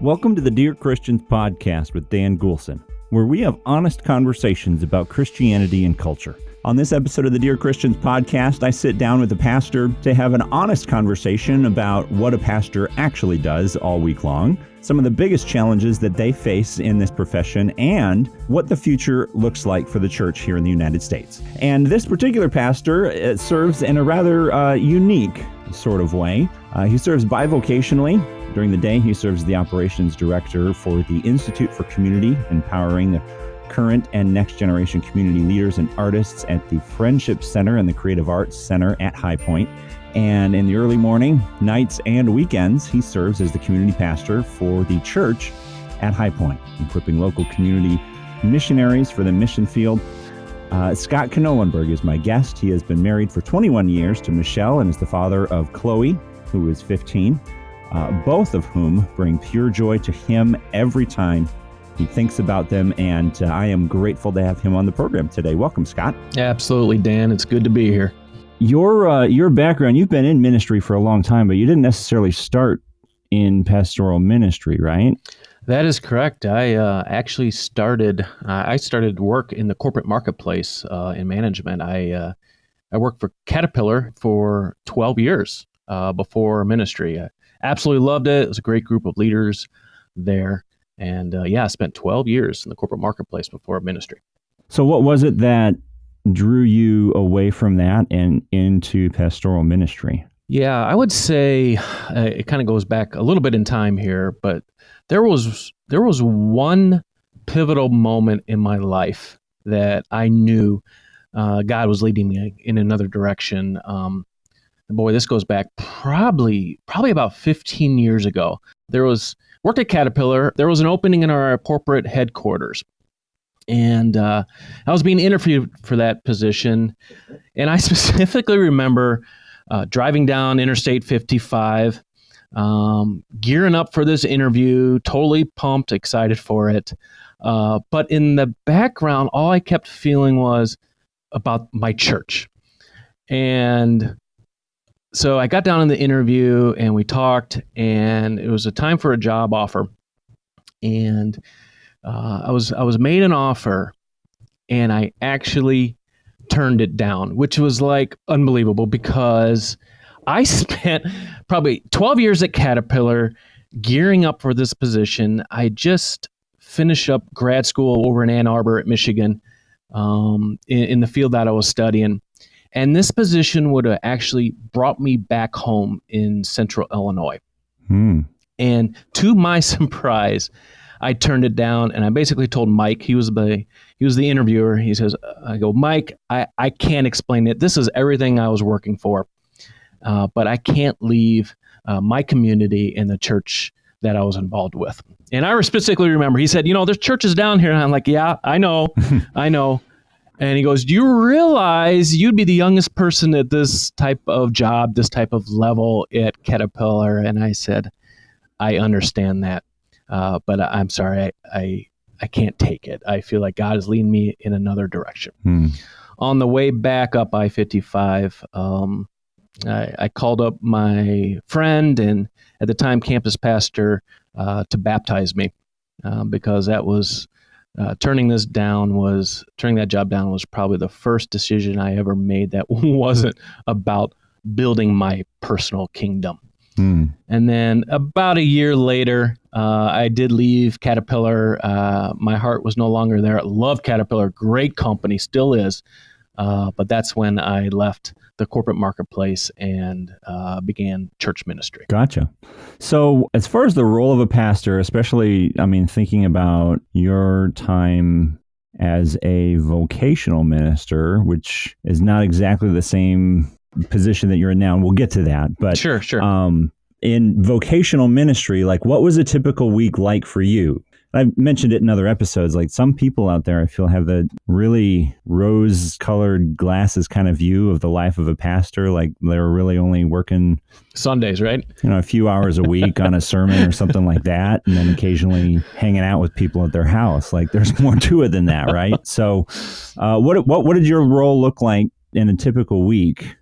Welcome to the Dear Christians podcast with Dan Goulson, where we have honest conversations about Christianity and culture. On this episode of the Dear Christians podcast, I sit down with a pastor to have an honest conversation about what a pastor actually does all week long, some of the biggest challenges that they face in this profession, and what the future looks like for the church here in the United States. And this particular pastor serves in a rather unique sort of way. He serves bi-vocationally. During the day, he serves as the operations director for the Institute for Community, empowering the current and next generation community leaders and artists at the Friendship Center and the Creative Arts Center at HighPoint. And in the early morning, nights, and weekends, he serves as the community pastor for the church at HighPoint, equipping local community missionaries for the mission field. Scott Knollenberg is my guest. He has been married for 21 years to Michelle and is the father of Chloe, who is 15. Both of whom bring pure joy to him every time he thinks about them, and I am grateful to have him on the program today. Welcome, Scott. Absolutely, Dan. It's good to be here. Your background, you've been in ministry for a long time, but you didn't necessarily start in pastoral ministry, right? That is correct. I actually started work in the corporate marketplace in management. I worked for Caterpillar for 12 years before ministry. Absolutely loved it. It was a great group of leaders there. And I spent 12 years in the corporate marketplace before ministry. So what was it that drew you away from that and into pastoral ministry? Yeah, I would say it kind of goes back a little bit in time here, but there was one pivotal moment in my life that I knew God was leading me in another direction. Boy, this goes back probably about 15 years ago. Worked at Caterpillar. There was an opening in our corporate headquarters, and I was being interviewed for that position. And I specifically remember driving down Interstate 55, gearing up for this interview, totally pumped, excited for it. But in the background, all I kept feeling was about my church. And so I got down in the interview and we talked, and it was a time for a job offer. And I was made an offer, and I actually turned it down, which was like unbelievable because I spent probably 12 years at Caterpillar gearing up for this position. I just finished up grad school over in Ann Arbor at Michigan in the field that I was studying. And this position would have actually brought me back home in central Illinois. And to my surprise, I turned it down, and I basically told Mike, he was the interviewer. He says, I go, Mike, I can't explain it. This is everything I was working for, but I can't leave my community and the church that I was involved with. And I specifically remember, he said, there's churches down here. And I'm like, yeah, I know, I know. And he goes, do you realize you'd be the youngest person at this type of job, this type of level at Caterpillar? And I said, I understand that, but I'm sorry, I can't take it. I feel like God is leading me in another direction. On the way back up I-55, I called up my friend and at the time campus pastor to baptize me because that was... turning that job down was probably the first decision I ever made that wasn't about building my personal kingdom. And then about a year later, I did leave Caterpillar. My heart was no longer there. I love Caterpillar, great company, still is. But that's when I left the corporate marketplace and began church ministry. Gotcha. So as far as the role of a pastor, especially, thinking about your time as a vocational minister, which is not exactly the same position that you're in now, and we'll get to that. But Sure. In vocational ministry, like what was a typical week like for you? I've mentioned it in other episodes, like some people out there I feel have the really rose-colored glasses kind of view of the life of a pastor, like they're really only working Sundays, right? A few hours a week on a sermon or something like that, and then occasionally hanging out with people at their house. Like there's more to it than that, right? So what did your role look like in a typical week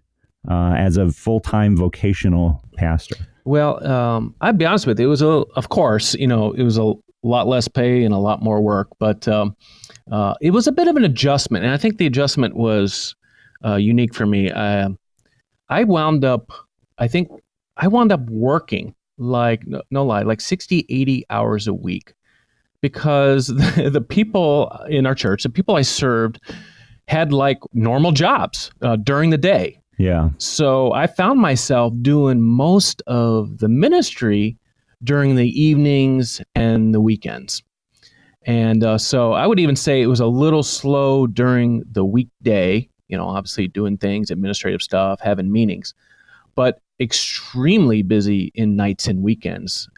as a full-time vocational pastor? Well, I'd be honest with you. It was of course, it was a lot less pay and a lot more work, but it was a bit of an adjustment, and I think the adjustment was unique for me. I wound up, I think, I wound up working like no lie, like 60, 80 hours a week because the people in our church, the people I served, had like normal jobs during the day. Yeah. So I found myself doing most of the ministry during the evenings and the weekends. And so I would even say it was a little slow during the weekday, obviously doing things, administrative stuff, having meetings, but extremely busy in nights and weekends,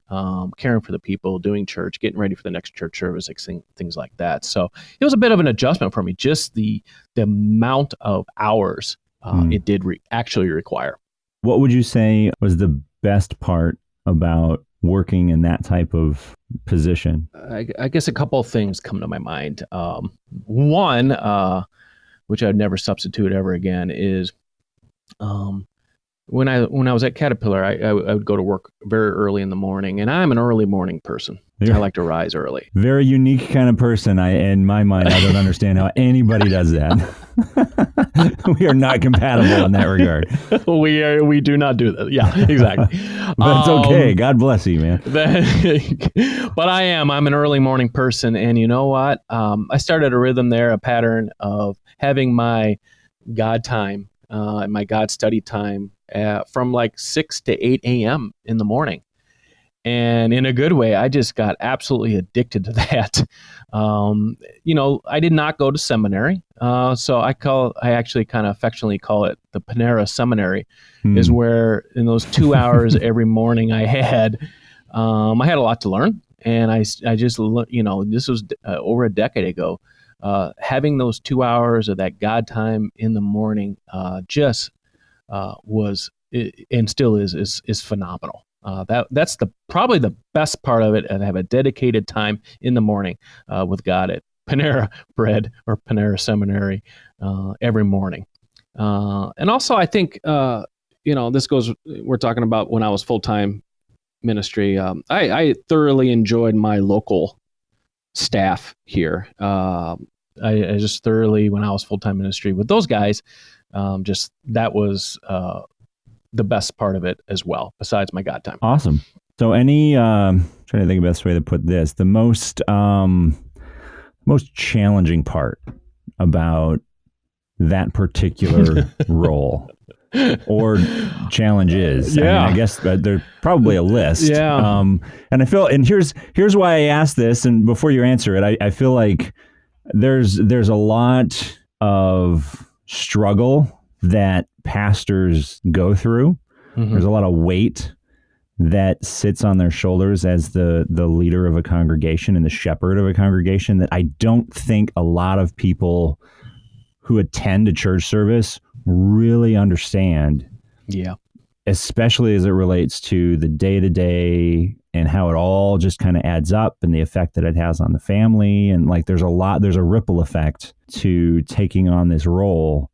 caring for the people, doing church, getting ready for the next church service, things like that. So it was a bit of an adjustment for me, just the amount of hours it did actually require. What would you say was the best part about working in that type of position? I guess a couple of things come to my mind. One, which I'd never substitute ever again, is when I was at Caterpillar, I would go to work very early in the morning, and I'm an early morning person. I like to rise early. Very unique kind of person. In my mind, I don't understand how anybody does that. We are not compatible in that regard. We do not do that. Yeah, exactly. But it's okay. God bless you, man. But I'm an early morning person, and you know what? I started a rhythm there, a pattern of having my God time, my God study time from like 6 to 8 a.m. in the morning. And in a good way, I just got absolutely addicted to that. I did not go to seminary. So I actually kind of affectionately call it the Panera Seminary, is where in those 2 hours every morning I had a lot to learn. And I just, this was over a decade ago. Having those 2 hours of that God time in the morning was and still is phenomenal. That's probably the best part of it, and have a dedicated time in the morning with God at Panera Bread or Panera Seminary every morning. And also, I think this goes. We're talking about when I was full-time ministry. I thoroughly enjoyed my local staff here. I just thoroughly, when I was full-time ministry with those guys, that was the best part of it as well, besides my God time. Awesome. So trying to think of the best way to put this, the most challenging part about that particular role or challenges. Yeah. I guess there's probably a list. Yeah. And I feel, and here's why I asked this, and before you answer it, I feel like there's a lot of struggle that pastors go through. Mm-hmm. There's a lot of weight that sits on their shoulders as the leader of a congregation and the shepherd of a congregation that I don't think a lot of people who attend a church service really understand. Yeah. Especially as it relates to the day-to-day and how it all just kind of adds up and the effect that it has on the family. And like there's a ripple effect to taking on this role.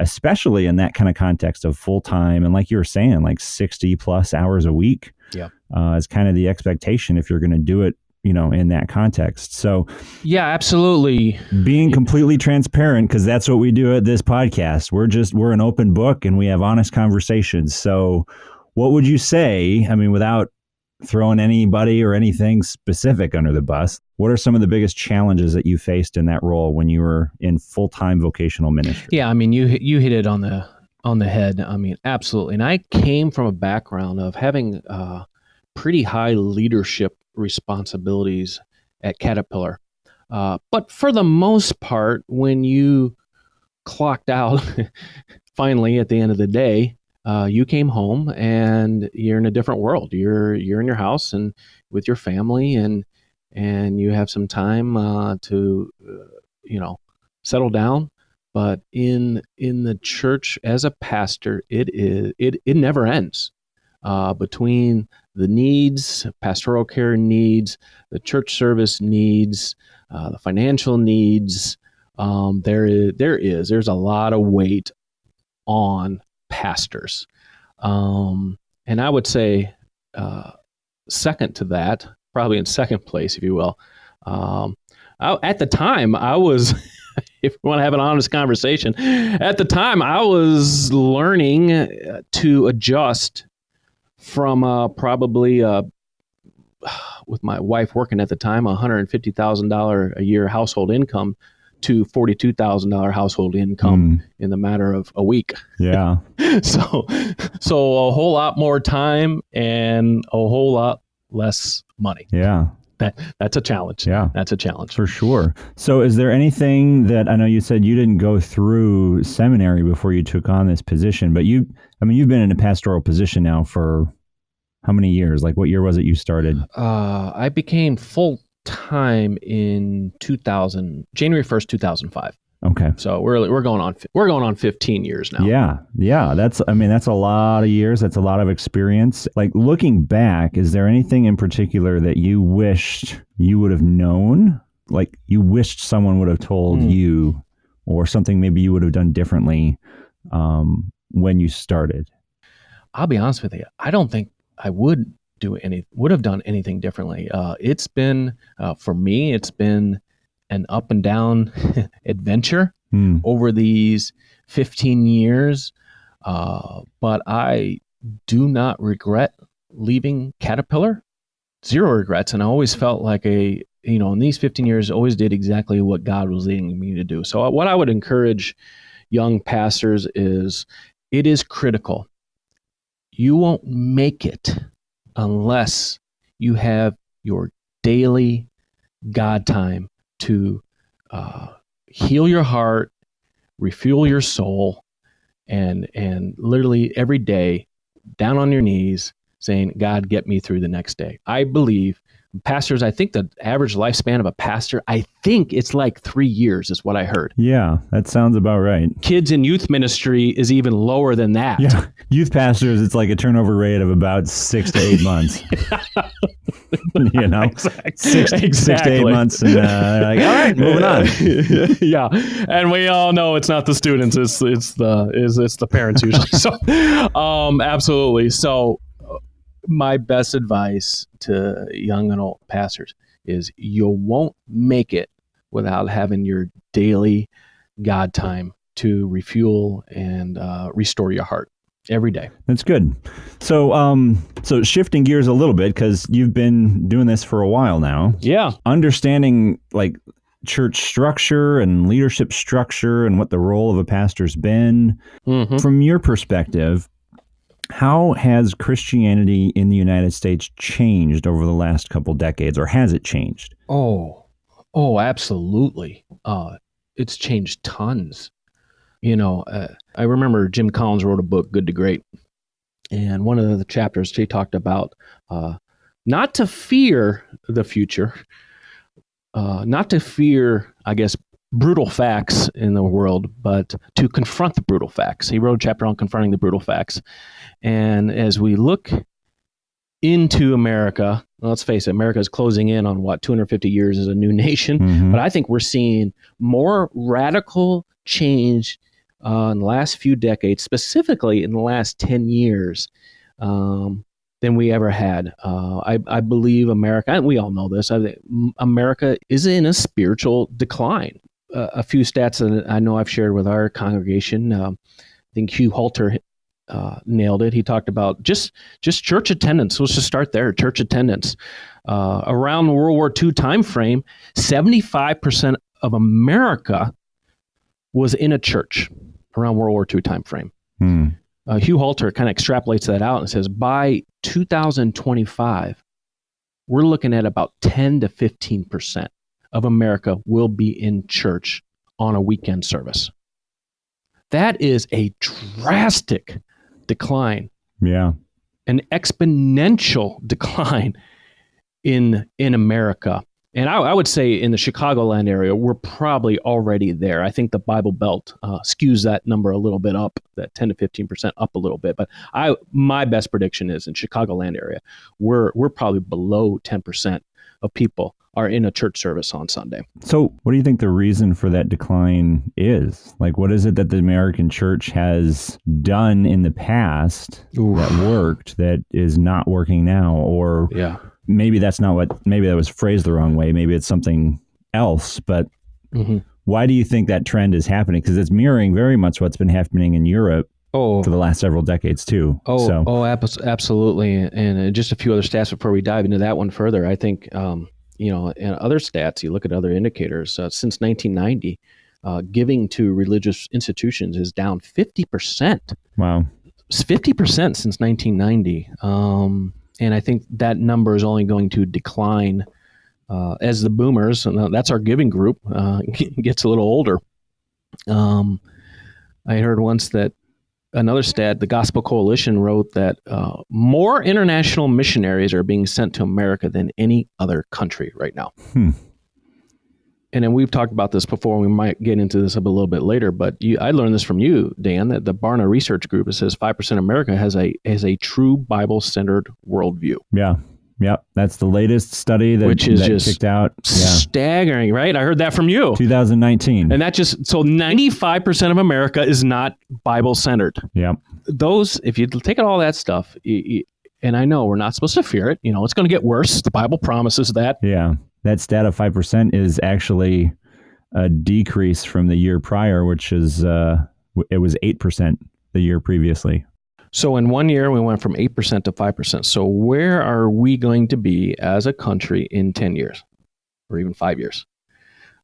Especially in that kind of context of full-time. And like you were saying, like 60 plus hours a week is kind of the expectation if you're going to do it, in that context. So yeah, absolutely. Being completely transparent, because that's what we do at this podcast. We're an open book and we have honest conversations. So what would you say, without throwing anybody or anything specific under the bus, what are some of the biggest challenges that you faced in that role when you were in full-time vocational ministry? Yeah, you hit it on the head. Absolutely. And I came from a background of having pretty high leadership responsibilities at Caterpillar. But for the most part, when you clocked out finally at the end of the day, you came home and you're in a different world. You're in your house and with your family, and you have some time to settle down. But in the church as a pastor, it never ends. Between the needs, pastoral care needs, the church service needs, the financial needs, there's a lot of weight on pastors. And And I would say second to that, probably in second place, if you will, at the time I was, if we want to have an honest conversation, at the time I was learning to adjust from probably, with my wife working at the time, $150,000 a year household income to $42,000 household income in the matter of a week. Yeah. So a whole lot more time and a whole lot less money. Yeah. That's a challenge. Yeah. That's a challenge. For sure. So is there anything that, I know you said you didn't go through seminary before you took on this position, but you've been in a pastoral position now for how many years? Like, what year was it you started? I became full-time in January 1st, 2005. Okay. So we're going on 15 years now. Yeah. That's a lot of years. That's a lot of experience. Like, looking back, is there anything in particular that you wished you would have known? Like, you wished someone would have told you, or something maybe you would have done differently when you started? I'll be honest with you. I don't think I would have done anything differently. It's been, for me, it's been an up and down adventure over these 15 years. But I do not regret leaving Caterpillar. Zero regrets. And I always felt like in these 15 years, always did exactly what God was leading me to do. So what I would encourage young pastors is, it is critical. You won't make it unless you have your daily God time to heal your heart, refuel your soul, and literally every day down on your knees saying, God, get me through the next day. I believe pastors, I think the average lifespan of a pastor, I think it's like 3 years is what I heard. Yeah, that sounds about right. Kids in youth ministry is even lower than that. Yeah, youth pastors, it's like a turnover rate of about 6 to 8 months. Exactly. 6 to 8 months, and like, all right, moving on. Yeah, and we all know it's not the students; it's the parents usually. So, absolutely. So, my best advice to young and old pastors is, you won't make it without having your daily God time to refuel and restore your heart every day. That's good. So, so shifting gears a little bit, because you've been doing this for a while now. Yeah. Understanding like church structure and leadership structure and what the role of a pastor's been. From your perspective, how has Christianity in the United States changed over the last couple decades, or has it changed? Oh, absolutely. It's changed tons. I remember Jim Collins wrote a book, Good to Great. And one of the chapters, he talked about not to fear the future, not to fear, I guess, brutal facts in the world, but to confront the brutal facts. He wrote a chapter on confronting the brutal facts. And as we look into America, let's face it, America is closing in on 250 years as a new nation. But I think we're seeing more radical change in the last few decades, specifically in the last 10 years, than we ever had. I believe America, and we all know this, America is in a spiritual decline. A few stats that I know I've shared with our congregation. I think Hugh Halter nailed it. He talked about just church attendance. Let's just start there. Church attendance. Around the World War II time frame, 75% of America was in a church around World War II time frame. Hugh Halter kind of extrapolates that out and says, by 2025, we're looking at about 10 to 15% of America will be in church on a weekend service. That is a drastic decline. Yeah. An exponential decline in America. And I would say in the Chicagoland area, we're probably already there. I think the Bible Belt skews that number a little bit up, that 10 to 15% up a little bit. But my best prediction is in Chicagoland area, we're probably below 10% of people are in a church service on Sunday. So what do you think the reason for that decline is? Like, what is it that the American church has done in the past that worked that is not working now? Or maybe that's not what, maybe that was phrased the wrong way. Maybe it's something else, but why do you think that trend is happening? Because it's mirroring very much what's been happening in Europe for the last several decades too. Absolutely. And just a few other stats before we dive into that one further. I think, in other stats, you look at other indicators, since 1990, giving to religious institutions is down 50%. Wow. It's 50% since 1990. And I think that number is only going to decline as the boomers, and that's our giving group, gets a little older. I heard once that another stat, the Gospel Coalition wrote that more international missionaries are being sent to America than any other country right now. And then we've talked about this before. We might get into this a little bit later, but I learned this from you, Dan, that the Barna Research Group, it says 5% of America has a true Bible-centered worldview. Yeah, that's the latest study that just kicked out. Staggering, right? I heard that from you. 2019. And that so 95% of America is not Bible-centered. Yeah. Those, if you take out all that stuff, and I know we're not supposed to fear it, it's going to get worse. The Bible promises that. Yeah. That stat of 5% is actually a decrease from the year prior, which is, it was 8% the year previously. So in 1 year, we went from 8% to 5%. So where are we going to be as a country in 10 years or even 5 years?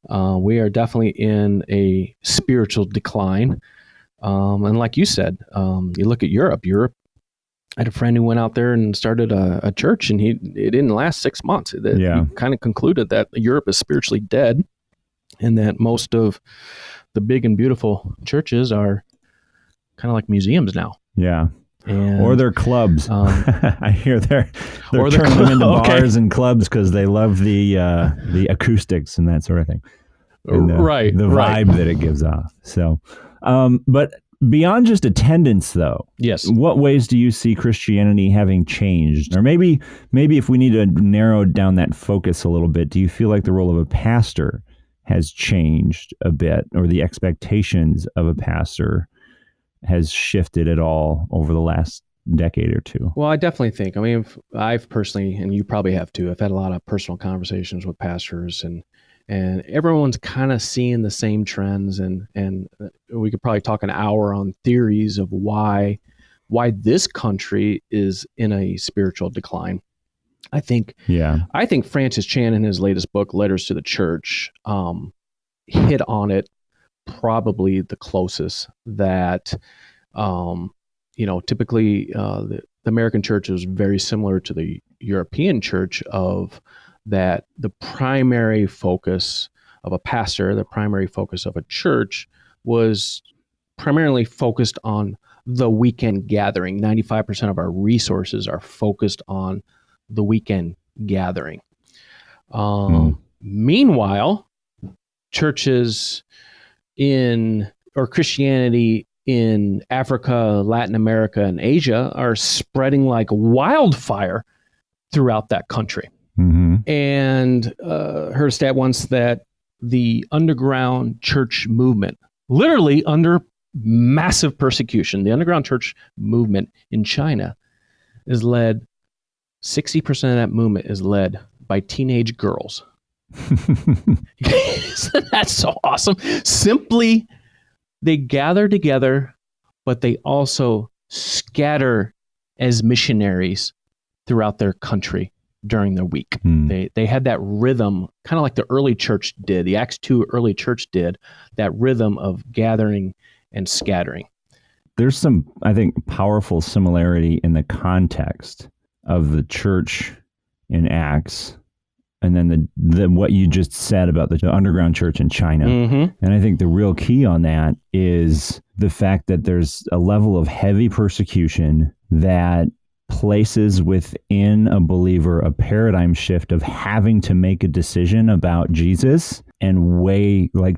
We are definitely in a spiritual decline. And like you said, you look at Europe. I had a friend who went out there and started a church, and it didn't last 6 months. He kind of concluded that Europe is spiritually dead and that most of the big and beautiful churches are kind of like museums now. Yeah. Or they're clubs. I hear they're turning them into bars and clubs because they love the acoustics and that sort of thing. And the vibe that it gives off. So, but beyond just attendance, though, yes, what ways do you see Christianity having changed? Or maybe if we need to narrow down that focus a little bit, do you feel like the role of a pastor has changed a bit, or the expectations of a pastor has shifted at all over the last decade or two? Well, I definitely think, I've personally, and you probably have too, I've had a lot of personal conversations with pastors, and everyone's kind of seeing the same trends, and we could probably talk an hour on theories of why this country is in a spiritual decline. I think Francis Chan, in his latest book, Letters to the Church, hit on it probably the closest. That typically the American church is very similar to the European church, of that the primary focus of a pastor, the primary focus of a church, was primarily focused on the weekend gathering. 95% of our resources are focused on the weekend gathering. Meanwhile, churches or Christianity in Africa, Latin America, and Asia are spreading like wildfire throughout that country. And heard a stat once that the underground church movement, literally under massive persecution, the underground church movement in China is led, 60% of that movement is led by teenage girls. Isn't that so awesome? Simply, they gather together, but they also scatter as missionaries throughout their country during the week. They had that rhythm, kind of like the early church did, the Acts 2 early church did, that rhythm of gathering and scattering. There's some, I think, powerful similarity in the context of the church in Acts, and then the what you just said about the underground church in China. And I think the real key on that is the fact that there's a level of heavy persecution that places within a believer a paradigm shift of having to make a decision about Jesus and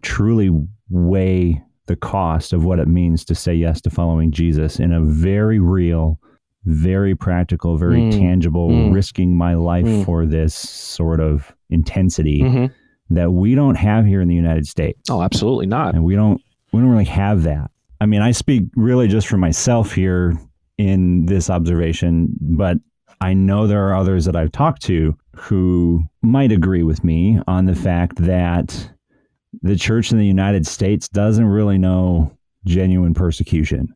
truly weigh the cost of what it means to say yes to following Jesus in a very real, very practical, very tangible, risking my life for this sort of intensity that we don't have here in the United States. Oh, absolutely not. And we don't really have that. I mean, I speak really just for myself here in this observation, but I know there are others that I've talked to who might agree with me on the fact that the church in the United States doesn't really know genuine persecution.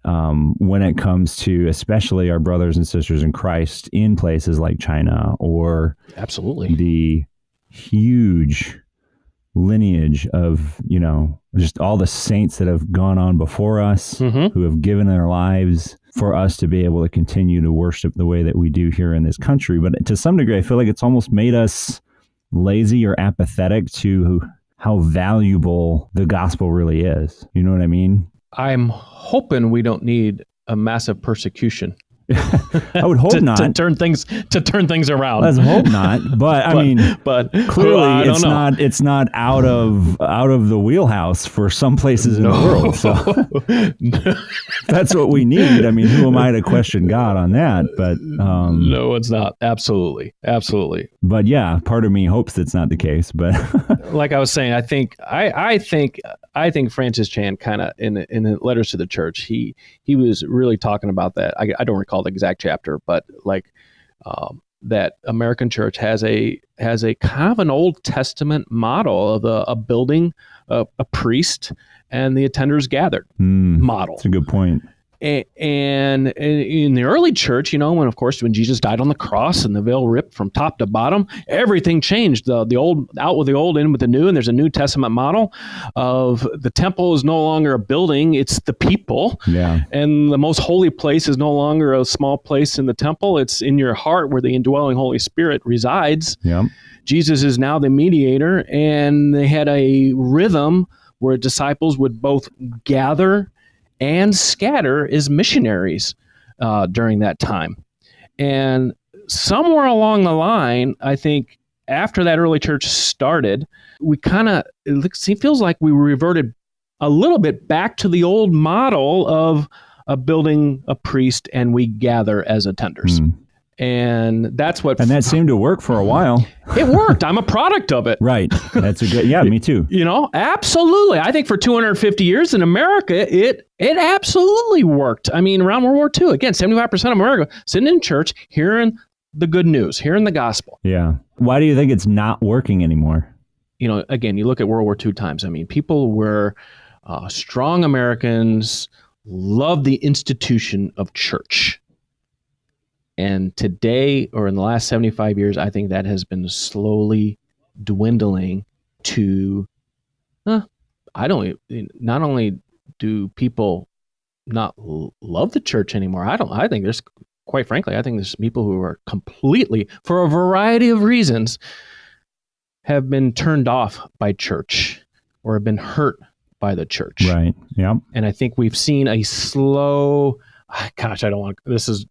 When it comes to especially our brothers and sisters in Christ in places like China, or absolutely the huge lineage of, just all the saints that have gone on before us, who have given their lives for us to be able to continue to worship the way that we do here in this country. But to some degree, I feel like it's almost made us lazy or apathetic to how valuable the gospel really is. You know what I mean? I'm hoping we don't need a massive persecution. I would hope not to turn things around. Let's hope not. But I mean, clearly it's not out of the wheelhouse for some places in the world. So that's what we need. I mean, who am I to question God on that? But no, it's not. Absolutely. But yeah, part of me hopes that's not the case. But like I was saying, I think Francis Chan kind of in the letters to the church, he was really talking about that. I don't recall the exact chapter, but that American church has a kind of an Old Testament model of a building, a priest, and the attenders gathered model. That's a good point. And in the early church, when Jesus died on the cross and the veil ripped from top to bottom, everything changed. The old out with the old, in with the new, and there's a New Testament model of the temple is no longer a building; it's the people. Yeah. And the most holy place is no longer a small place in the temple; it's in your heart where the indwelling Holy Spirit resides. Yeah. Jesus is now the mediator, and they had a rhythm where disciples would both gather and scatter as missionaries during that time. And somewhere along the line, I think after that early church started, it feels like we reverted a little bit back to the old model of a building, a priest, and we gather as attenders. And that's what... And that seemed to work for a while. It worked. I'm a product of it. Right. That's a good... Yeah, me too. Absolutely. I think for 250 years in America, it absolutely worked. I mean, around World War II, again, 75% of America sitting in church, hearing the good news, hearing the gospel. Yeah. Why do you think it's not working anymore? Again, you look at World War II times. I mean, people were strong Americans, loved the institution of church. And today, or in the last 75 years, I think that has been slowly dwindling to, not only do people not love the church anymore, I think there's people who are completely, for a variety of reasons, have been turned off by church or have been hurt by the church. Right, yeah. And I think we've seen a slow, this is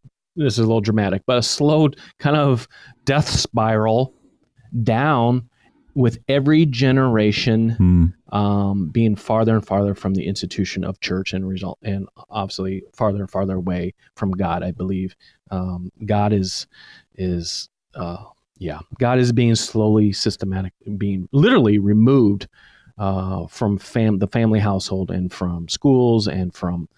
a little dramatic, but a slow kind of death spiral down with every generation being farther and farther from the institution of church and obviously farther and farther away from God. I believe God is being slowly being literally removed from the family household and from schools and from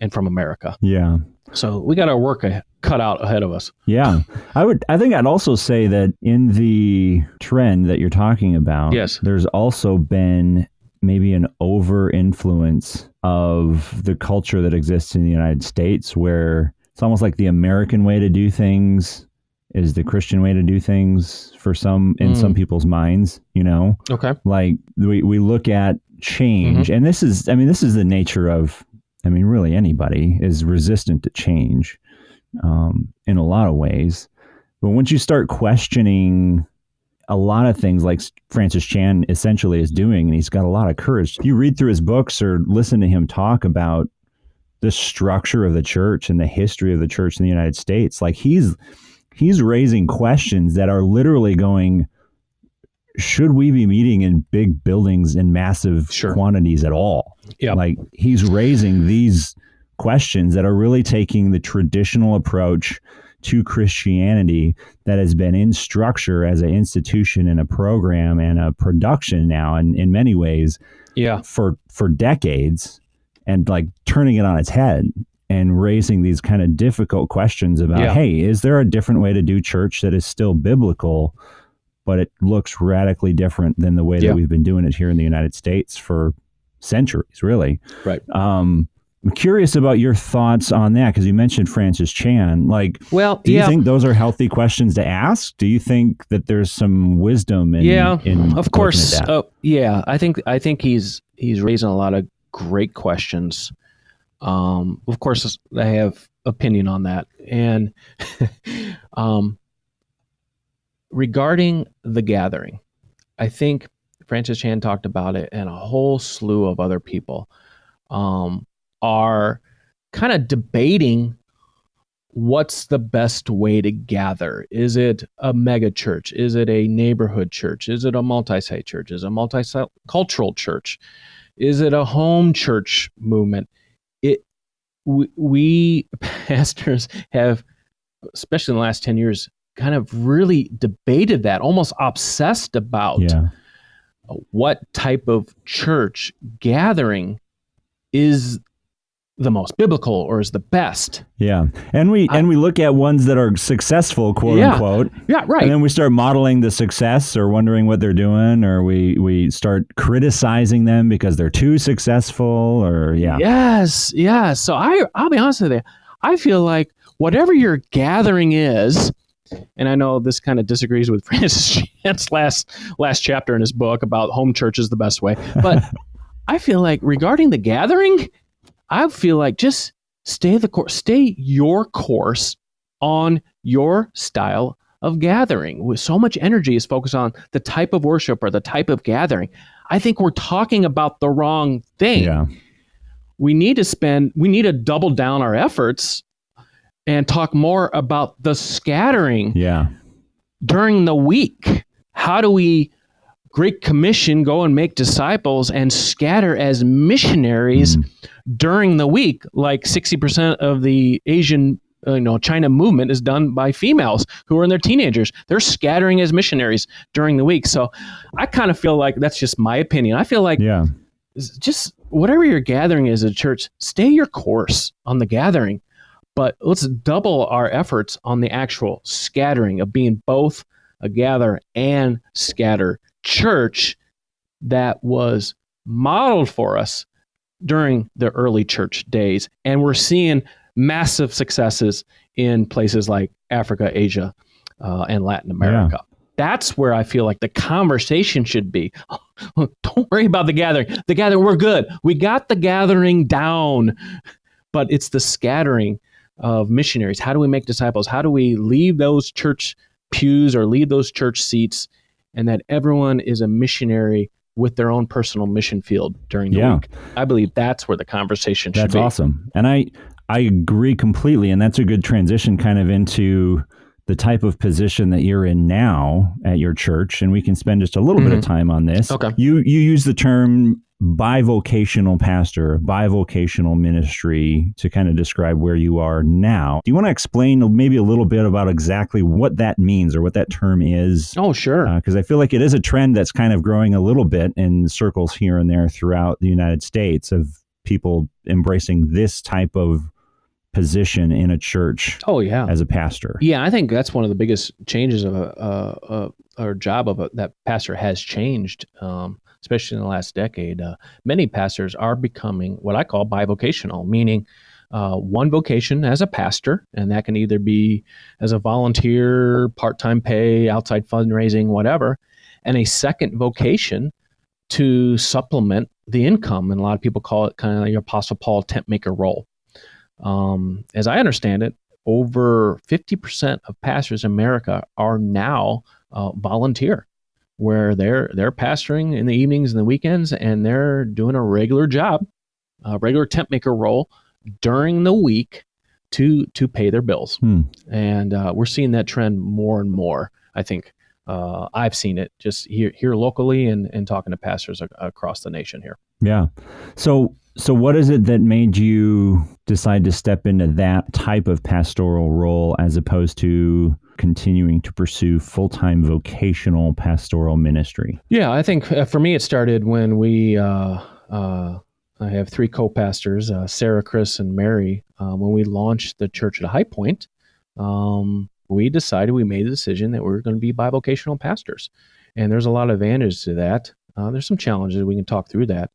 America. Yeah. So we got our work cut out ahead of us. Yeah. I think I'd also say that in the trend that you're talking about, yes, there's also been maybe an over-influence of the culture that exists in the United States, where it's almost like the American way to do things is the Christian way to do things in some people's minds, Okay. Like we look at change, and this is the nature of, really anybody is resistant to change in a lot of ways. But once you start questioning a lot of things like Francis Chan essentially is doing, and he's got a lot of courage. If you read through his books or listen to him talk about the structure of the church and the history of the church in the United States, like he's raising questions that are literally going, should we be meeting in big buildings in massive quantities at all? Yeah. Like he's raising these questions that are really taking the traditional approach to Christianity that has been in structure as an institution and a program and a production now, and in many ways, for decades, and like turning it on its head and raising these kind of difficult questions about, hey, is there a different way to do church that is still biblical, but it looks radically different than the way that we've been doing it here in the United States for centuries, really? Right. I'm curious about your thoughts on that, because you mentioned Francis Chan. Like, well, do you think those are healthy questions to ask? Do you think that there's some wisdom in of course. I think he's raising a lot of great questions. Of course, I have opinion on that. And regarding the gathering, I think Francis Chan talked about it, and a whole slew of other people are kind of debating what's the best way to gather. Is it a mega church? Is it a neighborhood church? Is it a multi-site church? Is it a multicultural church? Is it a home church movement? We pastors have, especially in the last 10 years, kind of really debated that, almost obsessed about what type of church gathering is the most biblical or is the best. Yeah. And we look at ones that are successful, quote unquote. Yeah, right. And then we start modeling the success or wondering what they're doing, or we start criticizing them because they're too successful, or Yes. So I'll be honest with you. I feel like whatever your gathering is, and I know this kind of disagrees with Francis Chan's last chapter in his book about home church is the best way, but I feel like regarding the gathering, I feel like just stay your course on your style of gathering. With so much energy is focused on the type of worship or the type of gathering. I think we're talking about the wrong thing. Yeah. We need to double down our efforts and talk more about the scattering during the week. How do we Great Commission, go and make disciples and scatter as missionaries during the week? Like 60% of the Asian, China movement is done by females who are in their teenagers. They're scattering as missionaries during the week. So I kind of feel like that's just my opinion. I feel like just whatever your gathering is at church, stay your course on the gathering, but let's double our efforts on the actual scattering of being both a gather and scatter church that was modeled for us during the early church days. And we're seeing massive successes in places like Africa, Asia, and Latin America. That's where I feel like the conversation should be. Don't worry about the gathering. The gathering, we're good. We got the gathering down, but it's the scattering of missionaries. How do we make disciples? How do we leave those church pews or leave those church seats, and that everyone is a missionary with their own personal mission field during the week? I believe that's where the conversation should be. That's awesome. And I agree completely. And that's a good transition kind of into the type of position that you're in now at your church. And we can spend just a little bit of time on this. Okay. You use the term bivocational pastor, bivocational ministry to kind of describe where you are now. Do you want to explain maybe a little bit about exactly what that means or what that term is? Oh, sure. Because I feel like it is a trend that's kind of growing a little bit in circles here and there throughout the United States of people embracing this type of position in a church. As a pastor. I think that's one of the biggest changes of our job of that pastor has changed, especially in the last decade. Many pastors are becoming what I call bivocational, meaning one vocation as a pastor, and that can either be as a volunteer, part-time pay, outside fundraising, whatever, and a second vocation to supplement the income. And a lot of people call it kind of your Apostle Paul tent maker role. As I understand it, over 50% of pastors in America are now volunteer, where they're pastoring in the evenings and the weekends, and they're doing a regular job, a regular tent maker role during the week to pay their bills. And we're seeing that trend more and more, I think, I've seen it just here locally and talking to pastors across the nation here. Yeah. So what is it that made you decide to step into that type of pastoral role as opposed to continuing to pursue full-time vocational pastoral ministry? Yeah, I think for me it started when I have three co-pastors, Sarah, Chris, and Mary. When we launched the church at HighPoint, we made the decision that we were going to be bivocational pastors. And there's a lot of advantages to that. There's some challenges. We can talk through that.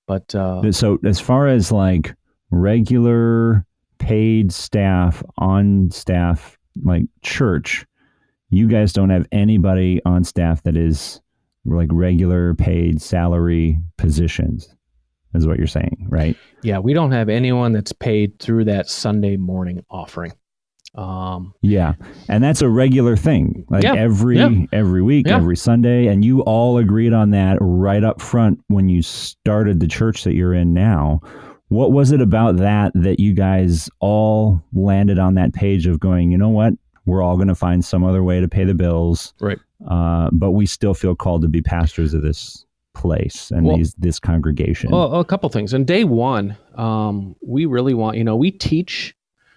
But so as far as like regular paid staff, on staff, like church, you guys don't have anybody on staff that is like regular paid salary positions, is what you're saying, right? Yeah, we don't have anyone that's paid through that Sunday morning offering. Yeah, and that's a regular thing, like every week, every Sunday, and you all agreed on that right up front when you started the church that you're in now. What was it about that you guys all landed on that page of going, you know what, we're all going to find some other way to pay the bills, right? But we still feel called to be pastors of this place and this congregation. Well, a couple things. On day one, we really want, we teach,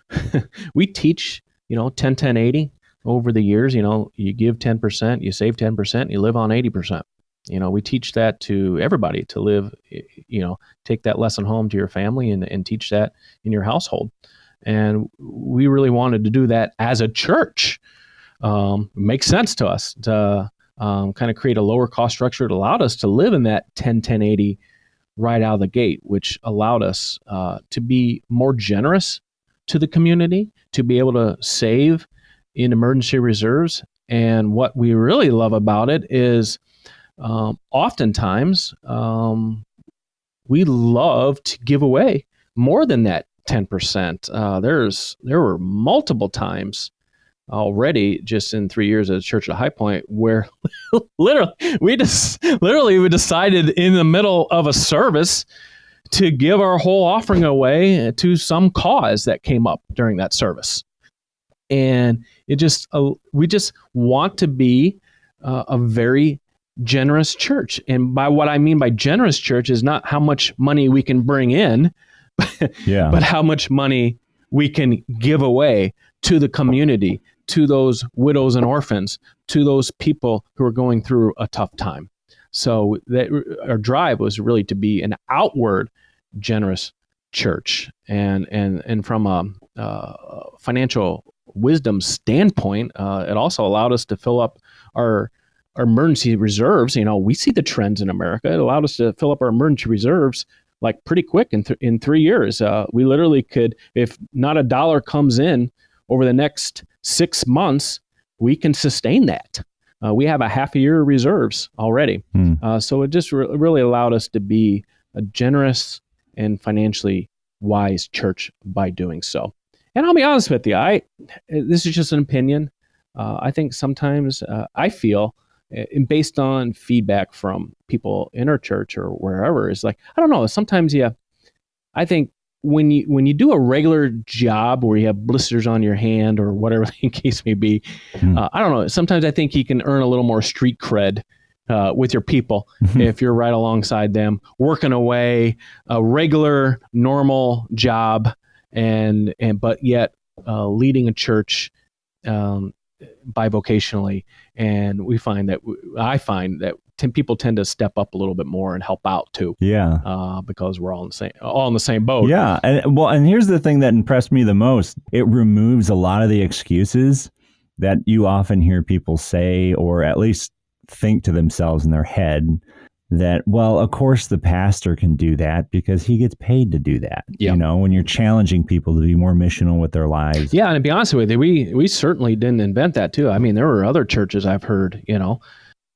10-10-80 over the years. You give 10%, you save 10%, you live on 80%. We teach that to everybody to live, take that lesson home to your family and teach that in your household. And we really wanted to do that as a church. It makes sense to us to kind of create a lower cost structure that allowed us to live in that 10-10-80 right out of the gate, which allowed us to be more generous to the community, to be able to save in emergency reserves. And what we really love about it is oftentimes we love to give away more than that 10%. There were multiple times already just in 3 years at the church at HighPoint where we decided in the middle of a service to give our whole offering away to some cause that came up during that service. And we just want to be a very generous church. And by what I mean by generous church is not how much money we can bring in, but how much money we can give away to the community, to those widows and orphans, to those people who are going through a tough time. So our drive was really to be an outward generous church. And from a financial wisdom standpoint, it also allowed us to fill up our emergency reserves. We see the trends in America. It allowed us to fill up our emergency reserves like pretty quick in 3 years. We literally could, if not a dollar comes in over the next 6 months, we can sustain that. We have a half a year of reserves already. So it just really allowed us to be a generous and financially wise church by doing so. And I'll be honest with you, this is just an opinion. I think sometimes I feel, based on feedback from people in our church or wherever, is like, I don't know, sometimes I think when you do a regular job where you have blisters on your hand or whatever the case may be, I don't know, sometimes I think you can earn a little more street cred with your people if you're right alongside them, working away a regular, normal job, but yet leading a church bivocationally. And I find that people tend to step up a little bit more and help out too. Yeah. Because we're all in the same boat. Yeah. And here's the thing that impressed me the most. It removes a lot of the excuses that you often hear people say, or at least think to themselves in their head, that, well, of course the pastor can do that because he gets paid to do that. Yeah. When you're challenging people to be more missional with their lives. Yeah. And to be honest with you, we certainly didn't invent that too. I mean, there were other churches I've heard,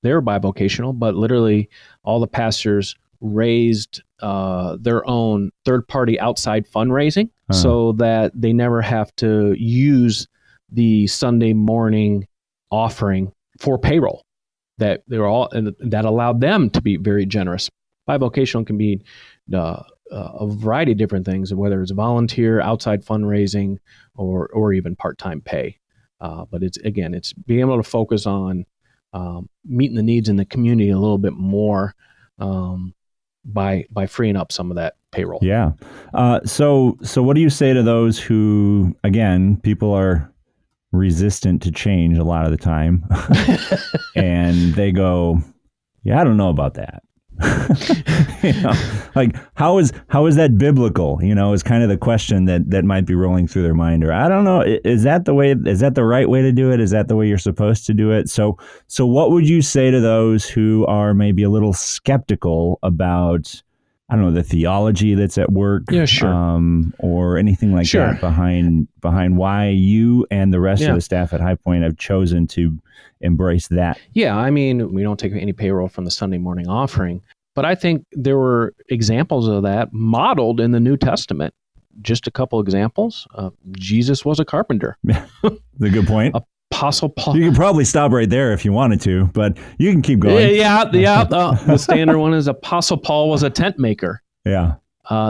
they were bivocational, but literally all the pastors raised their own third-party outside fundraising so that they never have to use the Sunday morning offering for payroll. That they were all, and that allowed them to be very generous. Bivocational can be a variety of different things, whether it's volunteer, outside fundraising, or even part-time pay. But it's being able to focus on meeting the needs in the community a little bit more by freeing up some of that payroll. Yeah. So what do you say to those who, again, people are resistant to change a lot of the time, and they go, "Yeah, I don't know about that." Like how is that biblical? Is kind of the question that might be rolling through their mind. Or I don't know, is that the right way to do it? Is that the way you're supposed to do it? So what would you say to those who are maybe a little skeptical about, I don't know, the theology that's at work, Yeah, sure. or anything like Sure. that behind why you and the rest Yeah. of the staff at HighPoint have chosen to embrace that? Yeah, I mean, we don't take any payroll from the Sunday morning offering, but I think there were examples of that modeled in the New Testament. Just a couple examples. Jesus was a carpenter. That's a good point. Apostle Paul. You can probably stop right there if you wanted to, but you can keep going. Yeah. The standard one is Apostle Paul was a tent maker. Yeah.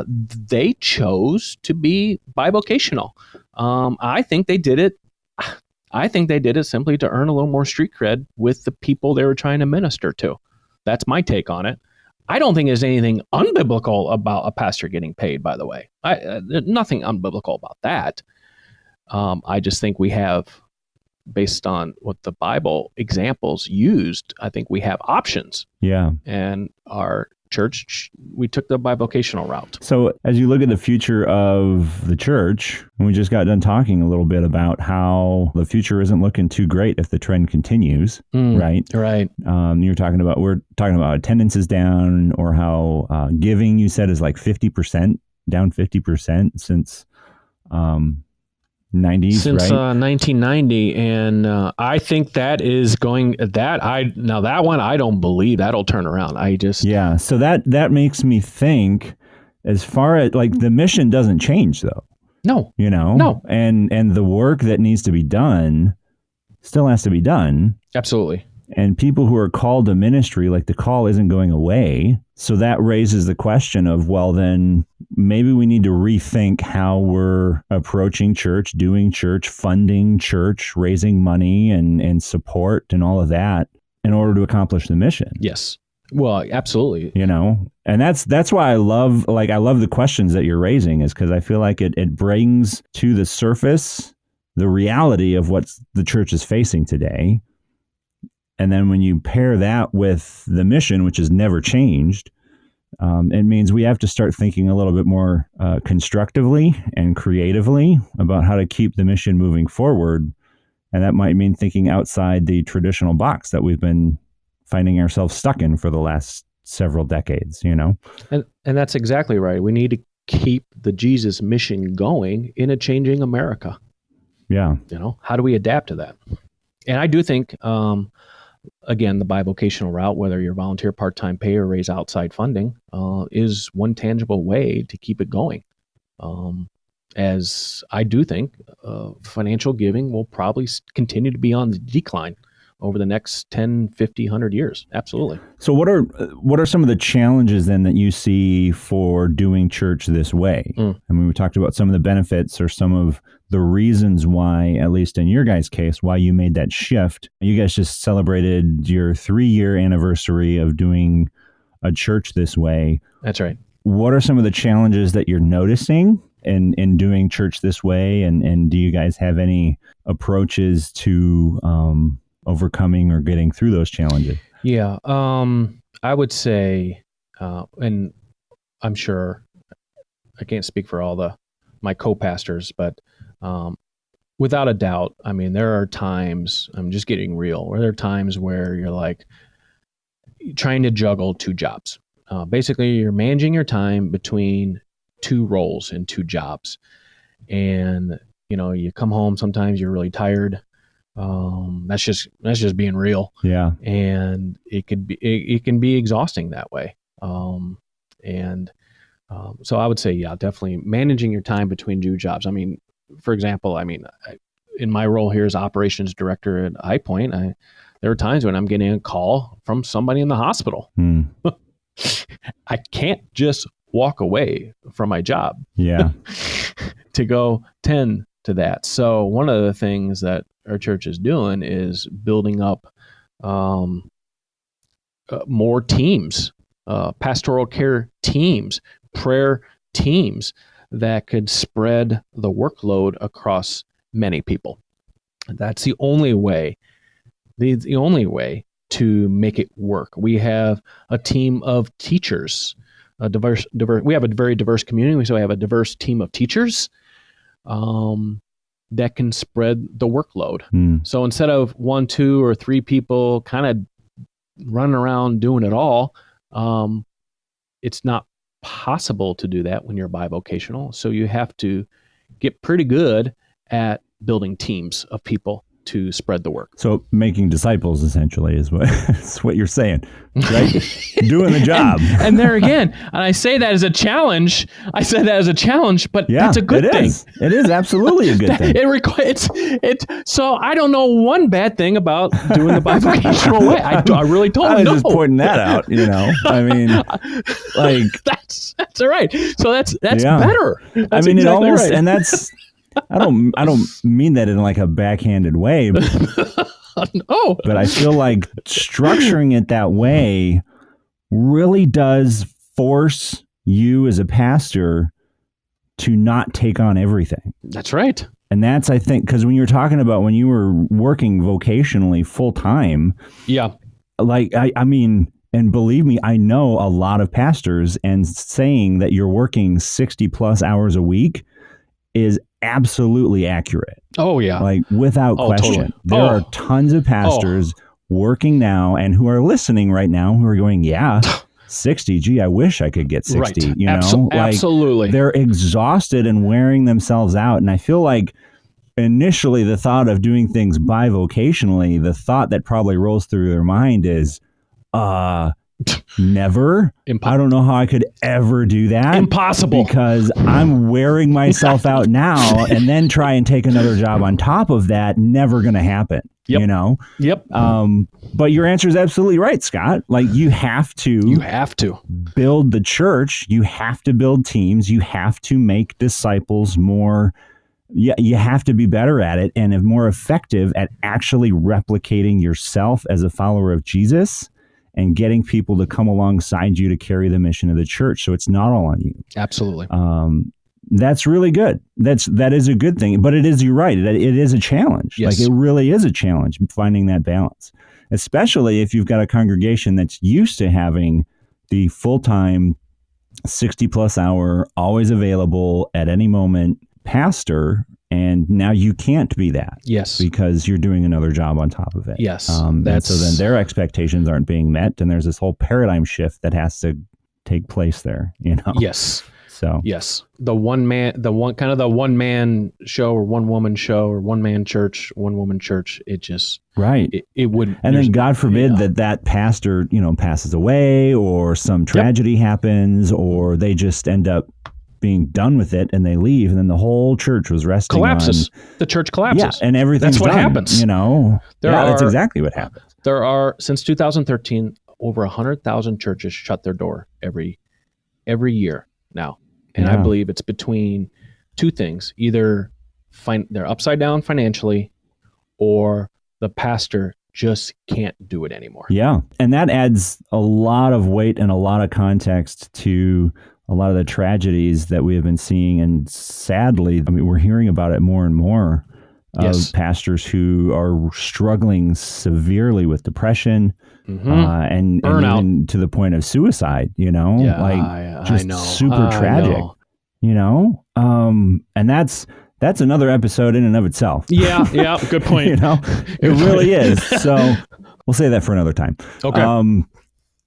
They chose to be bivocational. I think they did it. I think they did it simply to earn a little more street cred with the people they were trying to minister to. That's my take on it. I don't think there's anything unbiblical about a pastor getting paid, by the way. There's nothing unbiblical about that. I just think we have, based on what the Bible examples used, I think we have options. Yeah. And our church, we took the bivocational route. So as you look at the future of the church, we just got done talking a little bit about how the future isn't looking too great if the trend continues, right? Right. We're talking about attendance is down, or how giving, you said, is like 50%, down 50% since 90s, since right? 1990, and I think that is going. That one I don't believe that'll turn around. Yeah. So that makes me think, as far as like the mission doesn't change though. No. No. And the work that needs to be done still has to be done. Absolutely. And people who are called to ministry, like, the call isn't going away. So that raises the question of, well, then maybe we need to rethink how we're approaching church, doing church, funding church, raising money and support and all of that in order to accomplish the mission. Yes. Well, absolutely. And that's why I love the questions that you're raising, is because I feel like it brings to the surface the reality of what the church is facing today. And then when you pair that with the mission, which has never changed, it means we have to start thinking a little bit more constructively and creatively about how to keep the mission moving forward. And that might mean thinking outside the traditional box that we've been finding ourselves stuck in for the last several decades, And that's exactly right. We need to keep the Jesus mission going in a changing America. Yeah. How do we adapt to that? And I do think, again, the bivocational route, whether you're volunteer, part-time pay, or raise outside funding, is one tangible way to keep it going. As I do think financial giving will probably continue to be on the decline over the next 10, 50, 100 years. Absolutely. So what are some of the challenges then that you see for doing church this way? I mean, we talked about some of the benefits or some of the reasons why, at least in your guys' case, why you made that shift. You guys just celebrated your 3-year anniversary of doing a church this way. That's right. What are some of the challenges that you're noticing in doing church this way? And do you guys have any approaches to overcoming or getting through those challenges? Yeah, I would say, and I'm sure I can't speak for all my co-pastors, but without a doubt, I mean, there are times, I'm just getting real, where there are times where you're like trying to juggle 2 jobs. Basically, you're managing your time between 2 roles and 2 jobs. And, you come home, sometimes you're really tired. That's just being real. Yeah. And it can be exhausting that way. So I would say, yeah, definitely managing your time between 2 jobs. I mean, for example, in my role here as operations director at HighPoint, there are times when I'm getting a call from somebody in the hospital. I can't just walk away from my job. Yeah. To go tend to that. So one of the things that our church is doing is building up more teams, pastoral care teams, prayer teams that could spread the workload across many people. That's the only way. The only way to make it work. We have a team of teachers, diverse. We have a very diverse community, so we have a diverse team of teachers that can spread the workload. So instead of 1, 2, or 3 people kind of running around doing it all, it's not possible to do that when you're bivocational. So you have to get pretty good at building teams of people to spread the work. So making disciples essentially is what you're saying, right? Doing the job. And there again, and I say that as a challenge. I said that as a challenge, but that's a good thing. It is absolutely a good thing. So I don't know one bad thing about doing the bivocational way. I really don't know. I was just pointing that out, I mean, like that's all right. So that's better. That's I mean, exactly it almost right. And that's. I don't mean that in like a backhanded way, but, no. But I feel like structuring it that way really does force you as a pastor to not take on everything. That's right. And that's, I think, because when you were talking about when you were working vocationally full time, like I mean, and believe me, I know a lot of pastors, and saying that you're working 60 plus hours a week is absolutely accurate. Oh, yeah. Like without question. Totally. There are tons of pastors working now and who are listening right now who are going, 60. Gee, I wish I could get 60. Right. You know, Absolutely. They're exhausted and wearing themselves out. And I feel like initially the thought of doing things bivocationally, the thought that probably rolls through their mind is, never. I don't know how I could ever do that. Impossible. Because I'm wearing myself out now and then try and take another job on top of that. Never going to happen. Yep. You know? Yep. But your answer is absolutely right, Scott. Like you have to build the church. You have to build teams. You have to make disciples more. You have to be better at it and more effective at actually replicating yourself as a follower of Jesus and getting people to come alongside you to carry the mission of the church. So it's not all on you. Absolutely. That's really good. That is a good thing, but you're right. It is a challenge. Yes. Like it really is a challenge finding that balance, especially if you've got a congregation that's used to having the full-time 60 plus hour, always available at any moment pastor. And now you can't be that. Yes. Because you're doing another job on top of it. Yes. And so then their expectations aren't being met. And there's this whole paradigm shift that has to take place there, Yes. So yes, the one man show or one woman show or one man church, one woman church. It just, right. It wouldn't. And then God forbid that pastor, passes away or some tragedy happens or they just end up being done with it and they leave, and then the whole church was resting collapses. The church collapses. Yeah, and everything's That's what done, happens. That's exactly what happens. There are, since 2013, over 100,000 churches shut their door every year now, and I believe it's between two things: either they're upside down financially, or the pastor just can't do it anymore. Yeah, and that adds a lot of weight and a lot of context to a lot of the tragedies that we have been seeing. And sadly, we're hearing about it more and more of pastors who are struggling severely with depression and even to the point of suicide, super tragic, and that's another episode in and of itself. Yeah. Good point. It really is. So we'll say that for another time. Okay.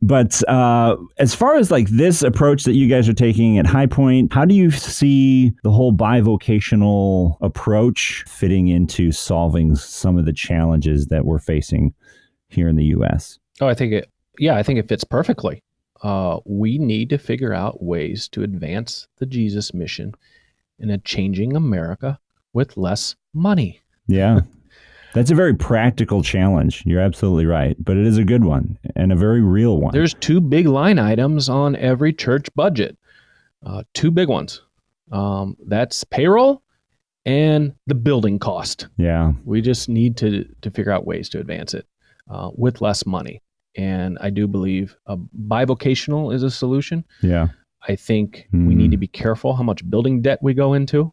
But as far as like this approach that you guys are taking at HighPoint, how do you see the whole bivocational approach fitting into solving some of the challenges that we're facing here in the U.S.? Oh, I think it fits perfectly. We need to figure out ways to advance the Jesus mission in a changing America with less money. Yeah. That's a very practical challenge. You're absolutely right. But it is a good one and a very real one. There's two big line items on every church budget. Two big ones. That's payroll and the building cost. Yeah. We just need to figure out ways to advance it. with less money. And I do believe bivocational is a solution. Yeah. I think we need to be careful how much building debt we go into,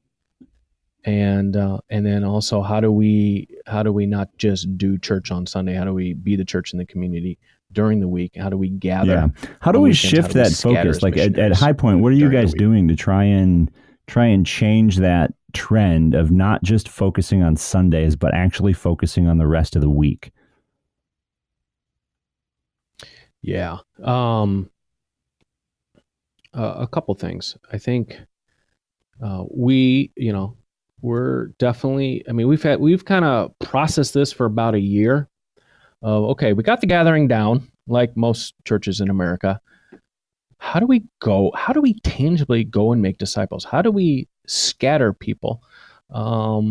and then also how do we not just do church on Sunday? How do we be the church in the community during the week? How do we gather? Yeah. How do we shift that focus? Like at HighPoint, what are you guys doing to try and change that trend of not just focusing on Sundays, but actually focusing on the rest of the week? Yeah. A couple things. I think we're definitely, I mean, we've kind of processed this for about a year. Okay, we got the gathering down, like most churches in America. How do we tangibly go and make disciples? How do we scatter people? How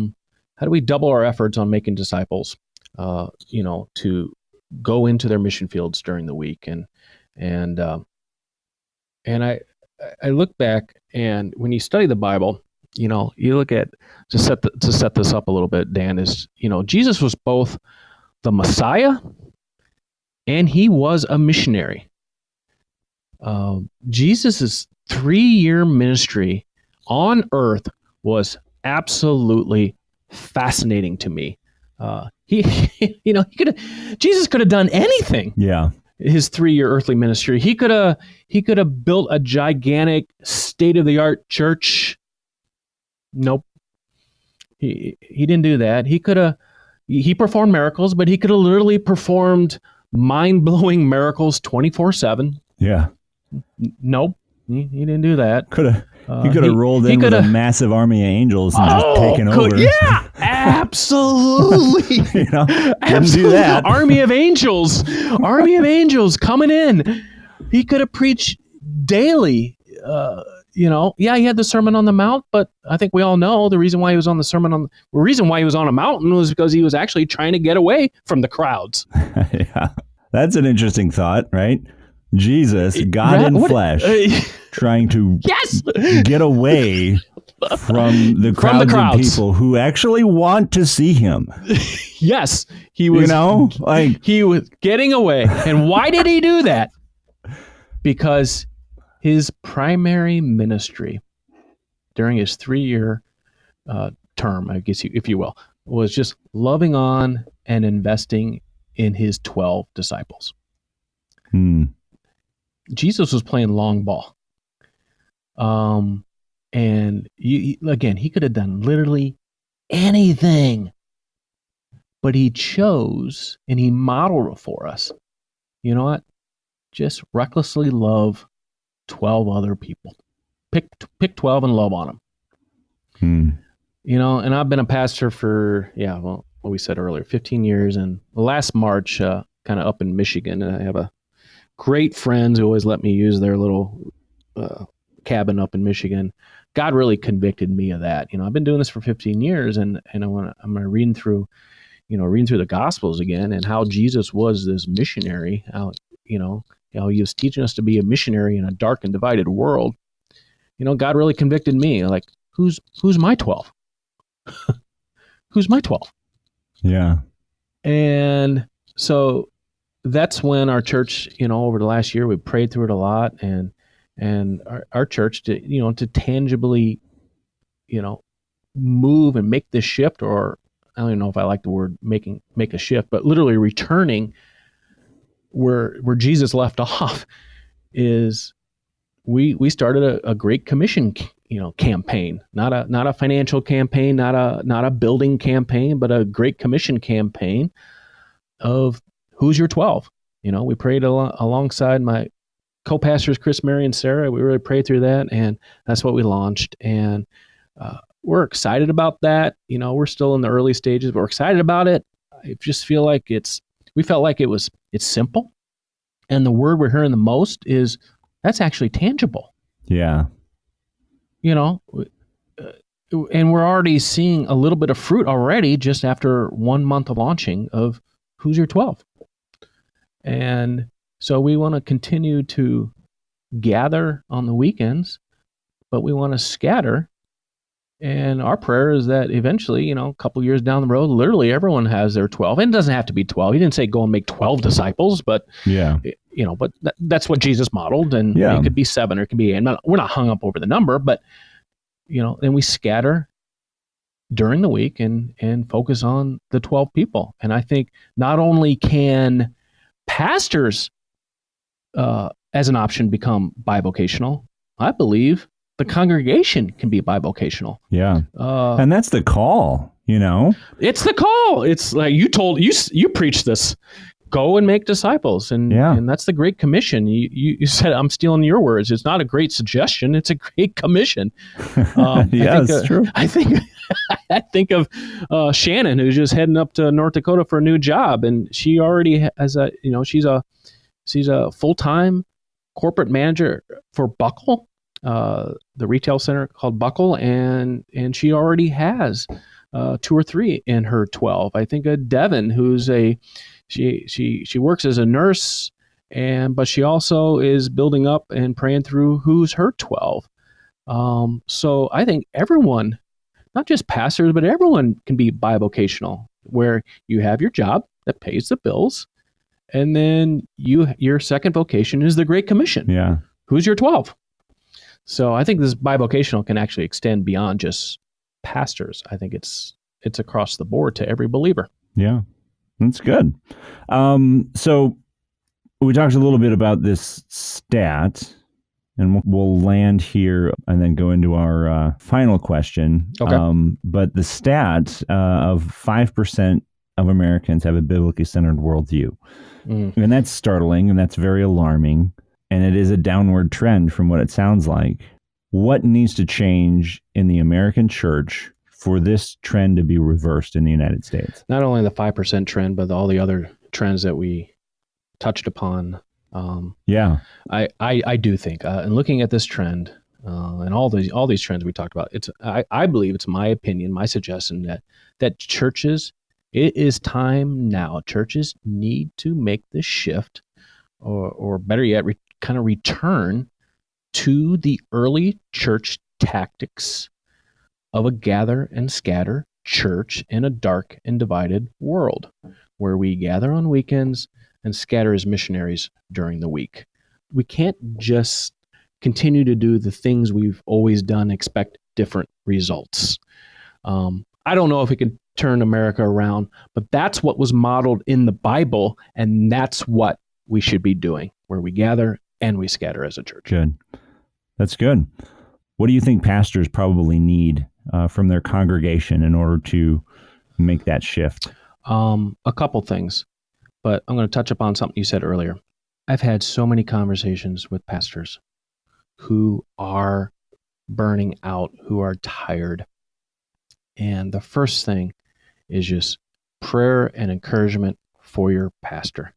do we double our efforts on making disciples, to go into their mission fields during the week? And I look back, and when you study the Bible, you look at, to set this up a little bit, Dan, is, Jesus was both the Messiah and he was a missionary. Jesus's 3-year ministry on earth was absolutely fascinating to me. Jesus could have done anything. Yeah. His 3-year earthly ministry, he could have built a gigantic state-of-the-art church. Nope. He didn't do that. He performed miracles, but he could have literally performed mind-blowing miracles 24/7. Yeah. Nope. He didn't do that. He could have rolled in with a massive army of angels and just taken over. Yeah, absolutely. Didn't do that. Army of angels coming in. He could have preached daily. He had the Sermon on the Mount, but I think we all know the reason why he was on a mountain was because he was actually trying to get away from the crowds. Yeah, that's an interesting thought, right? Jesus, God in flesh, trying to get away from the crowds of people who actually want to see him. Yes, he was. He was getting away, and why did he do that? Because his primary ministry during his 3-year term, I guess, if you will, was just loving on and investing in his 12 disciples. Jesus was playing long ball. And he could have done literally anything, but he chose and he modeled it for us. You know what? Just recklessly love 12 other people. Pick 12 and love on them. And I've been a pastor for, what we said earlier, 15 years. And last March, kind of up in Michigan, and I have a great friends who always let me use their little cabin up in Michigan. God really convicted me of that. I've been doing this for 15 years, and I'm reading through the Gospels again, and how Jesus was this missionary. How he was teaching us to be a missionary in a dark and divided world. God really convicted me. Like, who's my 12? Who's my 12? Yeah. And so that's when our church, over the last year, we prayed through it a lot, and our church to tangibly, move and make this shift, or I don't even know if I like the word make a shift, but literally returning where Jesus left off, is we started a Great Commission, campaign, not a financial campaign, not a building campaign, but a Great Commission campaign of who's your 12. We prayed alongside my co-pastors, Chris, Mary, and Sarah. We really prayed through that, and that's what we launched. And we're excited about that. We're still in the early stages, but we're excited about it. I just feel like it's simple. And the word we're hearing the most is that's actually tangible. Yeah. And we're already seeing a little bit of fruit already just after 1 month of launching of who's your 12. And so we want to continue to gather on the weekends, but we want to scatter And our prayer is that eventually, a couple years down the road, literally everyone has their 12. And it doesn't have to be 12. He didn't say go and make 12 disciples, but but that's what Jesus modeled. And it could be 7 or it could be 8. We're not hung up over the number, but then we scatter during the week and focus on the 12 people. And I think not only can pastors as an option become bivocational, I believe the congregation can be bivocational. Yeah. And that's the call, It's the call. It's like you preached this. Go and make disciples. And that's the Great Commission. You said, I'm stealing your words. It's not a great suggestion. It's a great commission. It's true. I think of Shannon, who's just heading up to North Dakota for a new job. And she already has she's a full-time corporate manager for Buckle, the retail center called Buckle. And she already has 2 or 3 in her 12. I think of Devin, who's she works as a nurse, but she also is building up and praying through who's her 12. So I think everyone, not just pastors, but everyone can be bivocational, where you have your job that pays the bills, and then your second vocation is the Great Commission. Yeah. Who's your 12? So I think this bivocational can actually extend beyond just pastors. I think it's across the board to every believer. Yeah, that's good. So we talked a little bit about this stat, and we'll land here and then go into our final question. Okay. But the stat of 5% of Americans have a biblically centered worldview. And that's startling, and that's very alarming. And it is a downward trend from what it sounds like. What needs to change in the American church for this trend to be reversed in the United States? Not only the 5% trend, but all the other trends that we touched upon. I do think, and looking at this trend and all these trends we talked about, I believe it's my opinion, my suggestion that churches, it is time now. Churches need to make this shift, or better yet, kind of return to the early church tactics of a gather and scatter church in a dark and divided world, where we gather on weekends and scatter as missionaries during the week. We can't just continue to do the things we've always done, expect different results. I don't know if it can turn America around, but that's what was modeled in the Bible, and that's what we should be doing, where we gather and we scatter as a church. Good. That's good. What do you think pastors probably need from their congregation in order to make that shift? A couple things, but I'm going to touch upon something you said earlier. I've had so many conversations with pastors who are burning out, who are tired. And the first thing is just prayer and encouragement for your pastor.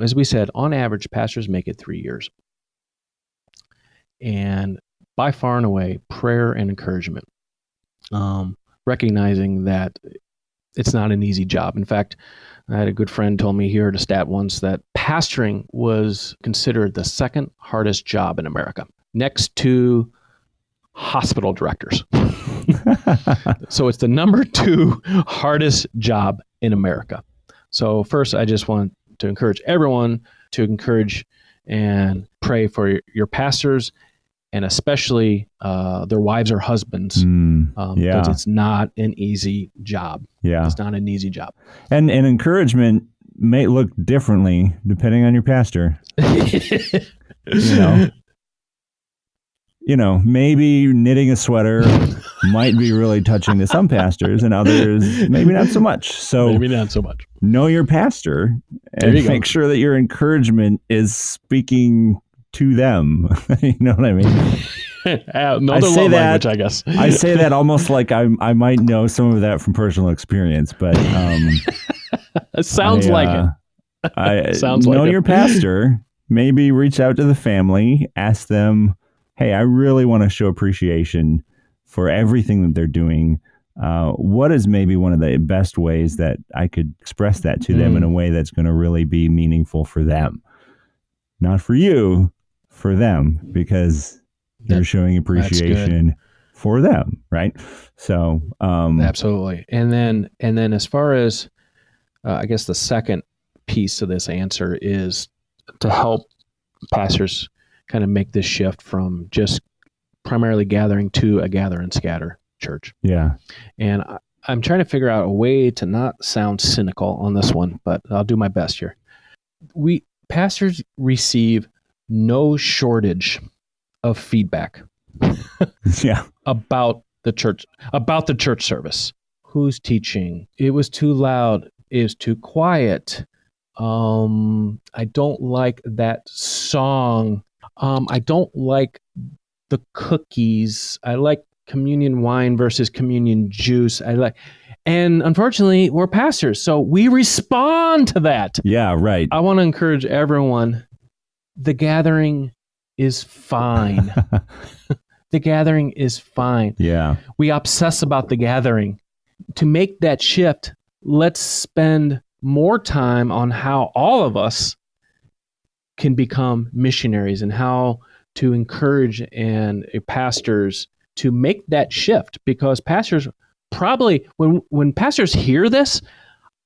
As we said, on average, pastors make it 3 years. And by far and away, prayer and encouragement, recognizing that it's not an easy job. In fact, I had a good friend told me here at a stat once that pastoring was considered the second hardest job in America, next to hospital directors. So it's the number 2 hardest job in America. So first, I just want to encourage everyone to encourage and pray for your pastors, and especially their wives or husbands, because it's not an easy job. Yeah. It's not an easy job. And encouragement may look differently depending on your pastor. Maybe knitting a sweater might be really touching to some pastors, and others maybe not so much. So maybe not so much. Know your pastor and make sure that your encouragement is speaking to them. You know what I mean? No, the love language, I guess. I say that almost like I might know some of that from personal experience, but it sounds like it. Sounds like your pastor. Maybe reach out to the family, ask them, hey, I really want to show appreciation for everything that they're doing. What is maybe one of the best ways that I could express that to them in a way that's going to really be meaningful for them? Not for you, for them, because they're showing appreciation for them, right? So absolutely. And then as far as I guess the second piece of this answer is to help pastors kind of make this shift from just primarily gathering to a gather and scatter church. Yeah. And I'm trying to figure out a way to not sound cynical on this one, but I'll do my best here. Pastors receive no shortage of feedback Yeah. about the church service. Who's teaching? It was too loud. It was too quiet. I don't like that song. I don't like the cookies. I like communion wine versus communion juice. And unfortunately, we're pastors, so we respond to that. Yeah, right. I want to encourage everyone. The gathering is fine. The gathering is fine. Yeah. We obsess about the gathering. To make that shift, let's spend more time on how all of us can become missionaries and how to encourage pastors to make that shift, because pastors probably, when pastors hear this,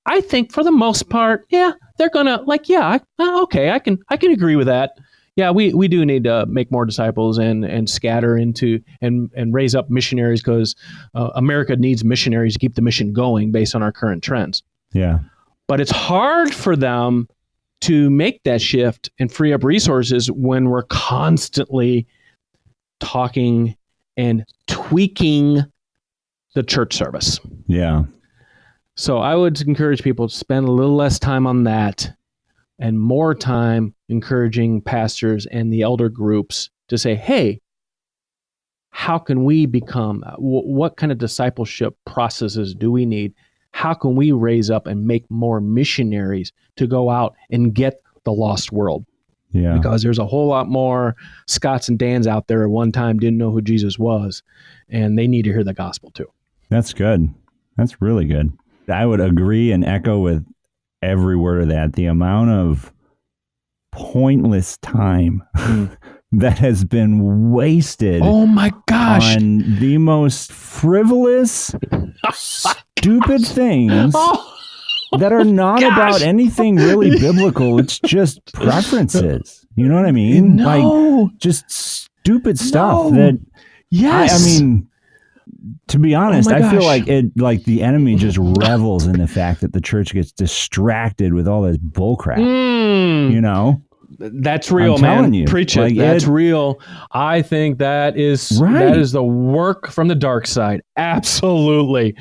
I think for the most part, yeah, they're gonna okay, I can agree with that. Yeah, we do need to make more disciples and scatter into and raise up missionaries, because America needs missionaries to keep the mission going based on our current trends. Yeah. But it's hard for them to make that shift and free up resources when we're constantly talking and tweaking the church service. Yeah. So I would encourage people to spend a little less time on that and more time encouraging pastors and the elder groups to say, hey, how can we become, what kind of discipleship processes do we need? How can we raise up and make more missionaries to go out and get the lost world? Yeah. Because there's a whole lot more Scotts and Dans out there at one time didn't know who Jesus was, and they need to hear the gospel too. That's good. That's really good. I would agree and echo with every word of that. The amount of pointless time that has been wasted. Oh my gosh. On the most frivolous, stupid things that are not about anything really biblical. It's just preferences. You know what I mean? No. Like just stupid stuff that, yes. I mean, to be honest, I feel like the enemy just revels in the fact that the church gets distracted with all this bullcrap. You know? That's real, I'm man. telling you. Preach it. That's real. I think that is the work from the dark side. Absolutely.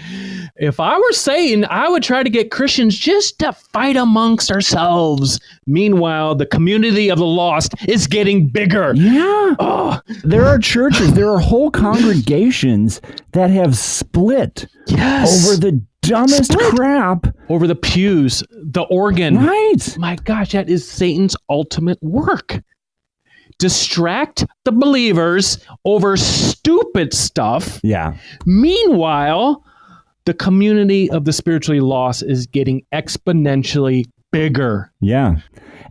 If I were Satan, I would try to get Christians just to fight amongst ourselves. Meanwhile, the community of the lost is getting bigger. Yeah. Oh. There are churches, there are whole congregations that have split over the dumbest crap. Over the pews, the organ. Right. My gosh, that is Satan's ultimate work. Distract the believers over stupid stuff. Yeah. Meanwhile, the community of the spiritually lost is getting exponentially bigger. Yeah.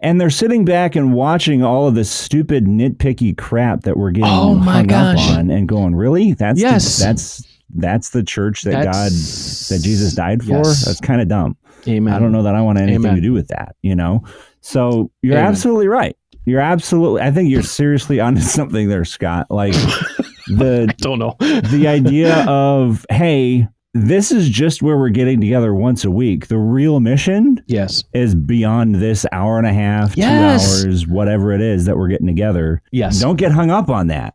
And they're sitting back and watching all of this stupid nitpicky crap that we're getting hung up on and going, really? That's the church that Jesus died for? Yes. That's kind of dumb. Amen. I don't know that I want anything to do with that, you know? So you're absolutely right. I think you're seriously onto something there, Scott. Like I don't know. The idea of, hey, this is just where we're getting together once a week. The real mission is beyond this hour and a half, 2 hours, whatever it is that we're getting together. Yes. Don't get hung up on that.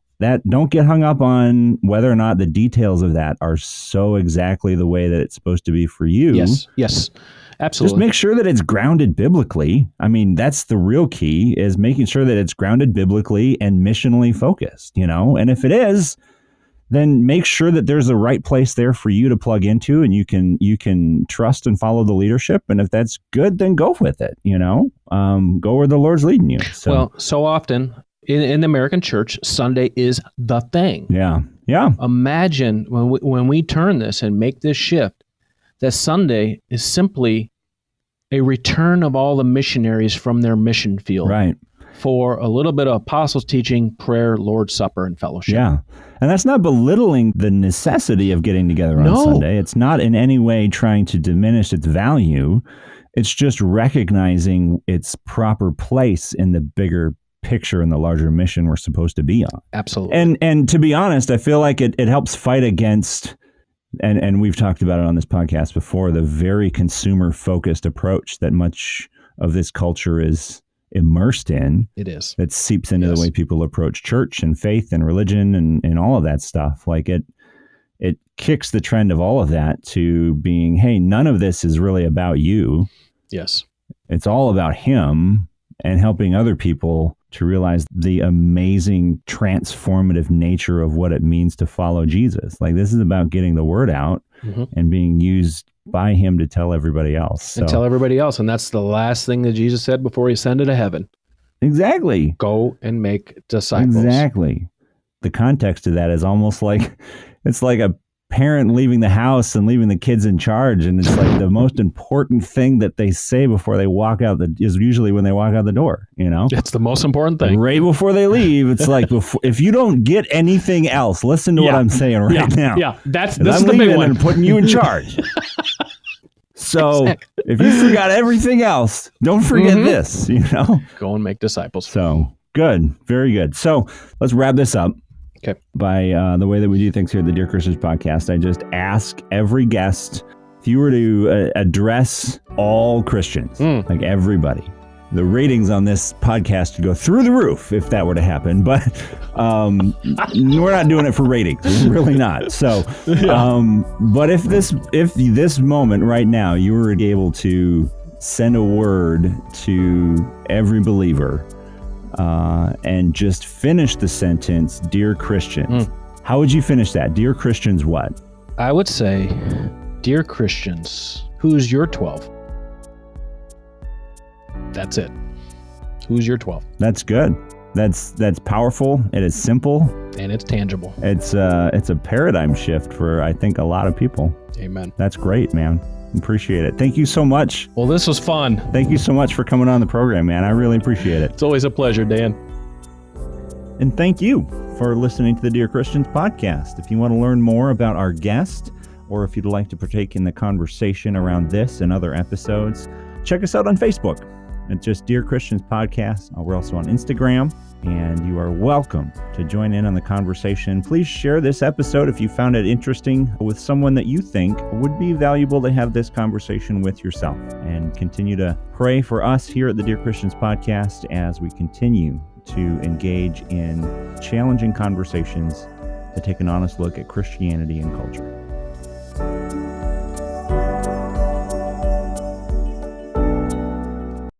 Don't get hung up on whether or not the details of that are so exactly the way that it's supposed to be for you. Yes, absolutely. Just make sure that it's grounded biblically. I mean, that's the real key, is making sure that it's grounded biblically and missionally focused, you know? And if it is, then make sure that there's a right place there for you to plug into, and you can trust and follow the leadership. And if that's good, then go with it, you know? Go where the Lord's leading you. So. Well, so often in the American church, Sunday is the thing. Yeah. Imagine when we turn this and make this shift, that Sunday is simply a return of all the missionaries from their mission field. Right. For a little bit of apostles' teaching, prayer, Lord's Supper, and fellowship. Yeah. And that's not belittling the necessity of getting together on Sunday. It's not in any way trying to diminish its value. It's just recognizing its proper place in the bigger picture and the larger mission we're supposed to be on. Absolutely. And to be honest, I feel like it helps fight against, and we've talked about it on this podcast before, the very consumer-focused approach that much of this culture is immersed in. It is. That seeps into the way people approach church and faith and religion and all of that stuff. Like it kicks the trend of all of that to being, hey, none of this is really about you. Yes. It's all about him and helping other people to realize the amazing transformative nature of what it means to follow Jesus. Like, this is about getting the word out and being used by him to tell everybody else. And tell everybody else. And that's the last thing that Jesus said before he ascended to heaven. Exactly. Go and make disciples. Exactly. The context of that is almost like, it's like a parent leaving the house and leaving the kids in charge. And it's like the most important thing that they say before they walk out is usually when they walk out the door, you know? It's the most important thing. Right before they leave, it's like, if you don't get anything else, listen to what I'm saying now. Yeah, this is the leaving big one. and putting you in charge. So if you forgot everything else, don't forget this, you know? Go and make disciples. So good. Very good. So let's wrap this up. Okay. By the way that we do things here at the Dear Christians podcast, I just ask every guest, if you were to address all Christians, like everybody, the ratings on this podcast would go through the roof if that were to happen. But we're not doing it for ratings. We're really not. So, but if this moment right now, you were able to send a word to every believer, and just finish the sentence, Dear Christians. How would you finish that? Dear Christians what? I would say, Dear Christians, who's your 12? That's it. Who's your 12? That's good. That's powerful. It is simple. And it's tangible. It's a paradigm shift for, I think, a lot of people. Amen. That's great, man. Appreciate it. Thank you so much. Well, this was fun. Thank you so much for coming on the program, man. I really appreciate it. It's always a pleasure, Dan. And thank you for listening to the Dear Christians podcast. If you want to learn more about our guest, or if you'd like to partake in the conversation around this and other episodes, check us out on Facebook. It's just Dear Christians Podcast. We're also on Instagram, and you are welcome to join in on the conversation. Please share this episode if you found it interesting with someone that you think would be valuable to have this conversation with yourself. And continue to pray for us here at the Dear Christians Podcast as we continue to engage in challenging conversations to take an honest look at Christianity and culture.